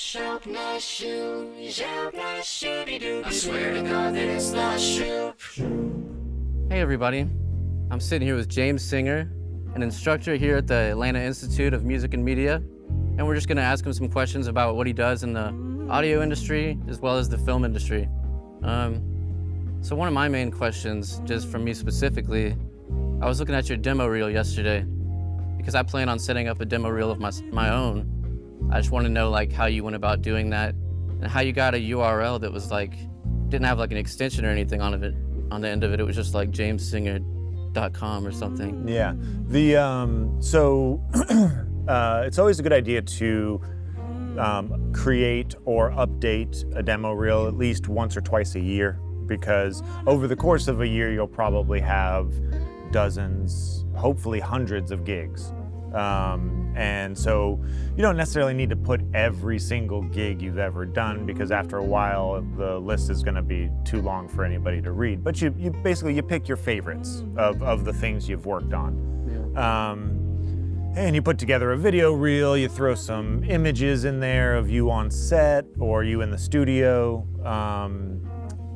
I swear to God that it's not Shoop. Hey everybody, I'm sitting here with James Singer, an instructor here at the Atlanta Institute of Music and Media, and we're just gonna ask him some questions about what he does in the audio industry as well as the film industry. So one of my main questions, just from me specifically, I was looking at your demo reel yesterday because I plan on setting up a demo reel of my own. I just want to know like how you went about doing that and how you got a URL that was like, didn't have like an extension or anything on it. On the end of it, it was just like jamessinger.com or something. Yeah, it's always a good idea to create or update a demo reel at least once or twice a year, because over the course of a year, you'll probably have dozens, hopefully hundreds of gigs. And so you don't necessarily need to put every single gig you've ever done, because after a while the list is going to be too long for anybody to read. But you basically pick your favorites of the things you've worked on. Yeah. And you put together a video reel, you throw some images in there of you on set or you in the studio.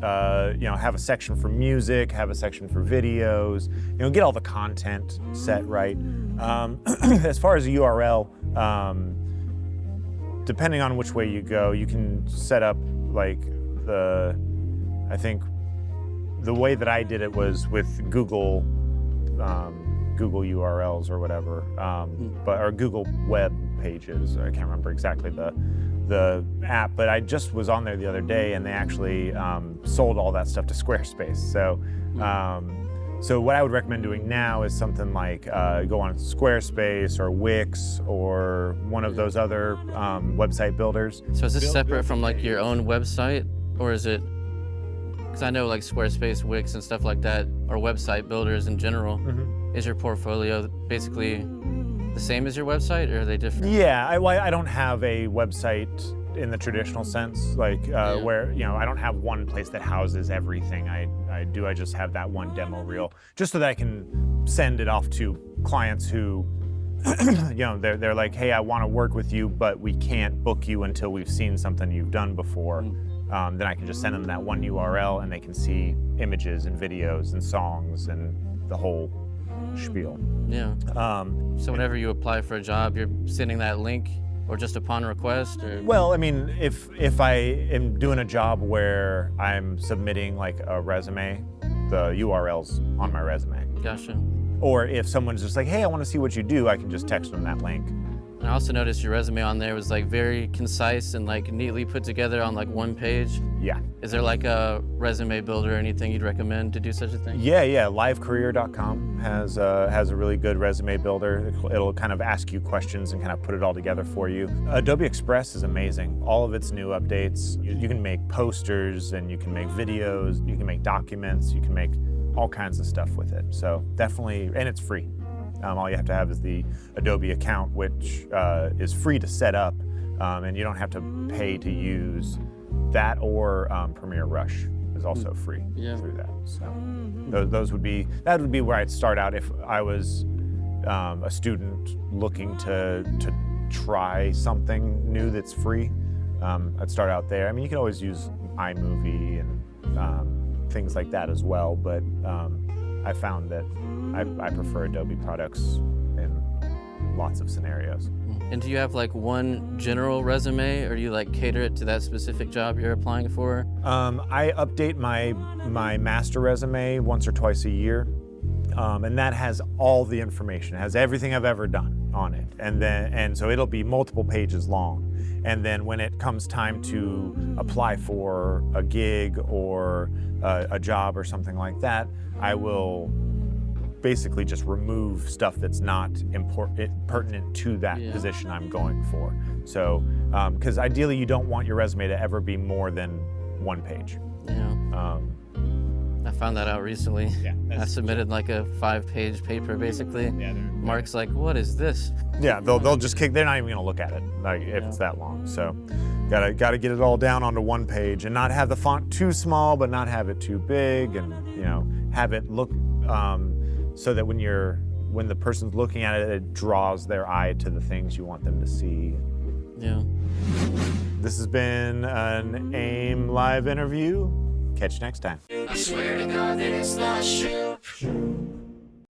Have a section for music, have a section for videos, get all the content set right. As far as a URL, depending on which way you go, you can set up like I think the way that I did it was with Google URLs or whatever, or Google web pages. I can't remember exactly the app, but I just was on there the other day and they actually sold all that stuff to Squarespace. So what I would recommend doing now is something like go on Squarespace or Wix or one of those other website builders. So is this separate from like your own website, or is it, because I know like Squarespace, Wix and stuff like that are website builders in general. Mm-hmm. Is your portfolio basically the same as your website, or are they different? Yeah, I don't have a website in the traditional sense, like where I don't have one place that houses everything I do. I just have that one demo reel, just so that I can send it off to clients who, they're like, hey, I want to work with you, but we can't book you until we've seen something you've done before. Then I can just send them that one URL, and they can see images and videos and songs and the whole spiel. Yeah. So whenever you apply for a job, you're sending that link, or just upon request? Or? Well, I mean, if I am doing a job where I'm submitting like a resume, the URL's on my resume. Gotcha. Or if someone's just like, hey, I want to see what you do, I can just text them that link. And I also noticed your resume on there was like very concise and like neatly put together on like one page. Yeah. Is there like a resume builder or anything you'd recommend to do such a thing? Yeah. Livecareer.com has a really good resume builder. It'll kind of ask you questions and kind of put it all together for you. Adobe Express is amazing. All of its new updates. You can make posters and you can make videos, you can make documents, you can make all kinds of stuff with it. So definitely, and it's free. All you have to have is the Adobe account, which is free to set up, and you don't have to pay to use that, or Premiere Rush is also free through that. So that would be where I'd start out if I was a student looking to try something new that's free. I'd start out there. I mean, you can always use iMovie and things like that as well, but I found that I prefer Adobe products in lots of scenarios. And do you have like one general resume, or do you like cater it to that specific job you're applying for? I update my master resume once or twice a year, and that has all the information. It has everything I've ever done on it, and so it'll be multiple pages long. And then when it comes time to apply for a gig or a job or something like that, I will basically just remove stuff that's not pertinent to that position I'm going for. So, because ideally you don't want your resume to ever be more than one page. Yeah. I found that out recently. Yeah, I submitted like a 5-page paper basically. Yeah, Mark's like, what is this? Yeah, they'll just kick. They're not even gonna look at it if it's that long. So, gotta get it all down onto one page and not have the font too small, but not have it too big, and have it look so that when the person's looking at it, it draws their eye to the things you want them to see. Yeah. This has been an AIM live interview. Catch you next time. I swear to God that it's not true.